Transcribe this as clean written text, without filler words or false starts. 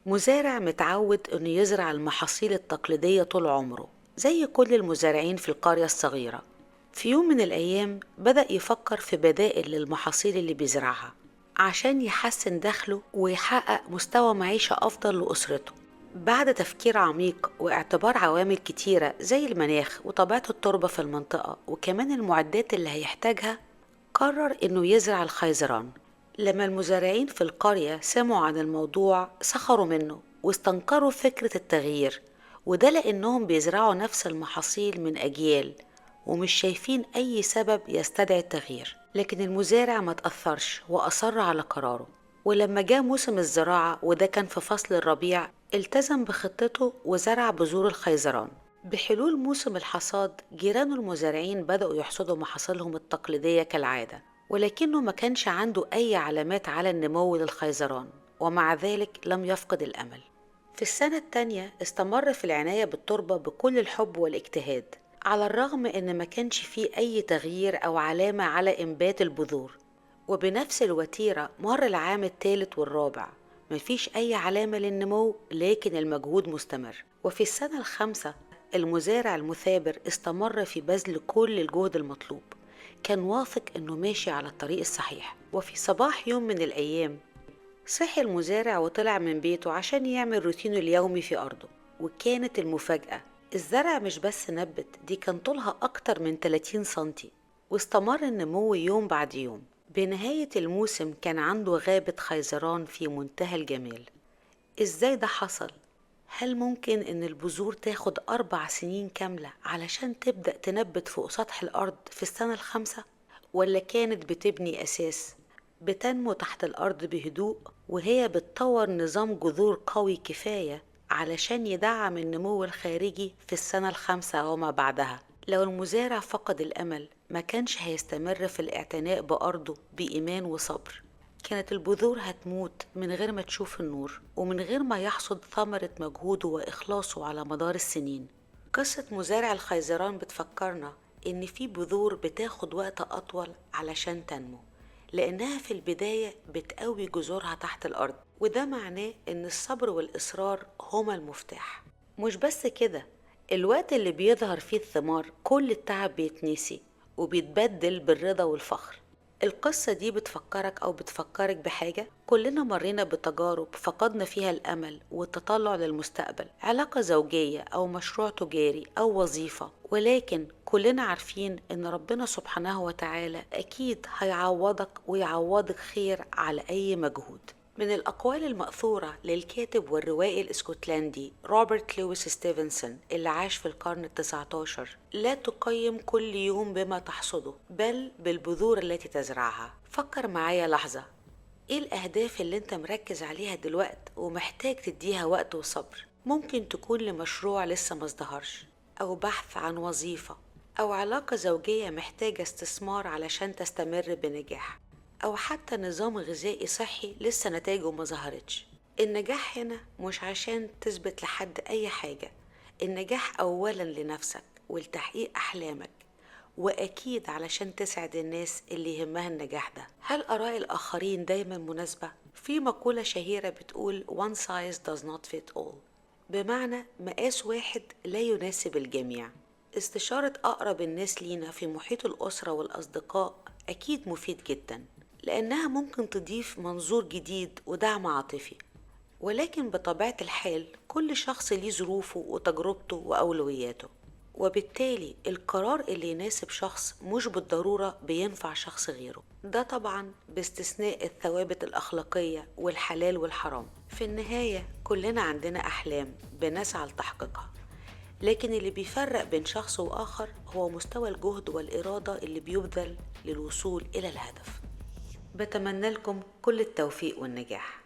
مزارع متعود إنه يزرع المحاصيل التقليدية طول عمره زي كل المزارعين في القرية الصغيرة. في يوم من الأيام بدأ يفكر في بدائل للمحاصيل اللي بيزرعها عشان يحسن دخله ويحقق مستوى معيشة أفضل لأسرته. بعد تفكير عميق واعتبار عوامل كتيرة زي المناخ وطبيعة التربة في المنطقة وكمان المعدات اللي هيحتاجها، قرر إنه يزرع الخيزران. لما المزارعين في القرية سمعوا عن الموضوع سخروا منه واستنكروا فكرة التغيير، وده لأنهم بيزرعوا نفس المحاصيل من أجيال ومش شايفين أي سبب يستدعي التغيير. لكن المزارع ما تأثرش وأصر على قراره، ولما جاء موسم الزراعة وده كان في فصل الربيع التزم بخطته وزرع بذور الخيزران. بحلول موسم الحصاد جيران المزارعين بدأوا يحصدوا محاصيلهم التقليدية كالعادة، ولكنه ما كانش عنده أي علامات على النمو للخيزران، ومع ذلك لم يفقد الأمل. في السنة التانية استمر في العناية بالتربة بكل الحب والاجتهاد، على الرغم إن ما كانش فيه أي تغيير أو علامة على إنبات البذور. وبنفس الوتيرة مر العام الثالث والرابع، مفيش أي علامة للنمو، لكن المجهود مستمر. وفي السنة الخامسة المزارع المثابر استمر في بذل كل الجهد المطلوب، كان واثق إنه ماشي على الطريق الصحيح. وفي صباح يوم من الأيام صحي المزارع وطلع من بيته عشان يعمل روتينه اليومي في أرضه، وكانت المفاجأة الزرع مش بس نبت، دي كان طولها أكتر من 30 سنتي، واستمر النمو يوم بعد يوم. بنهاية الموسم كان عنده غابة خيزران في منتهى الجمال. إزاي ده حصل؟ هل ممكن إن البذور تاخد 4 سنين كاملة علشان تبدأ تنبت فوق سطح الأرض في السنة الخامسة؟ ولا كانت بتبني أساس بتنمو تحت الأرض بهدوء وهي بتطور نظام جذور قوي كفاية علشان يدعم النمو الخارجي في السنة الخامسة وما بعدها؟ لو المزارع فقد الأمل ما كانش هيستمر في الاعتناء بأرضه بإيمان وصبر، كانت البذور هتموت من غير ما تشوف النور ومن غير ما يحصد ثمرة مجهوده وإخلاصه على مدار السنين. قصة مزارع الخيزران بتفكرنا إن في بذور بتاخد وقت أطول علشان تنمو، لأنها في البداية بتقوي جذورها تحت الأرض، وده معناه إن الصبر والإصرار هما المفتاح. مش بس كده، الوقت اللي بيظهر فيه الثمار كل التعب بيتنسي وبيتبدل بالرضا والفخر. القصة دي بتفكرك أو بتفكرك بحاجة كلنا مرينا بتجارب فقدنا فيها الأمل والتطلع للمستقبل، علاقة زوجية أو مشروع تجاري أو وظيفة، ولكن كلنا عارفين إن ربنا سبحانه وتعالى أكيد هيعوضك ويعوضك خير على أي مجهود. من الأقوال المأثورة للكاتب والروائي الإسكتلندي روبرت لويس ستيفنسون اللي عاش في القرن ال19: لا تقيم كل يوم بما تحصده بل بالبذور التي تزرعها. فكر معايا لحظة، إيه الأهداف اللي أنت مركز عليها دلوقت ومحتاج تديها وقت وصبر؟ ممكن تكون لمشروع لسه مازدهرش، أو بحث عن وظيفة، أو علاقة زوجية محتاجة استثمار علشان تستمر بنجاح، أو حتى نظام غذائي صحي لسه نتائجه ما ظهرتش. النجاح هنا مش عشان تثبت لحد أي حاجة، النجاح أولا لنفسك ولتحقيق أحلامك، وأكيد علشان تسعد الناس اللي يهمها النجاح ده. هل آراء الآخرين دايما مناسبة؟ في مقولة شهيرة بتقول one size does not fit all، بمعنى مقاس واحد لا يناسب الجميع. استشارة أقرب الناس لينا في محيط الأسرة والأصدقاء أكيد مفيد جدا، لأنها ممكن تضيف منظور جديد ودعم عاطفي، ولكن بطبيعة الحال كل شخص ليه ظروفه وتجربته وأولوياته، وبالتالي القرار اللي يناسب شخص مش بالضرورة بينفع شخص غيره، ده طبعا باستثناء الثوابت الأخلاقية والحلال والحرام. في النهاية كلنا عندنا أحلام بنسعى لتحقيقها، لكن اللي بيفرق بين شخص وآخر هو مستوى الجهد والإرادة اللي بيبذل للوصول إلى الهدف. بتمنى لكم كل التوفيق والنجاح.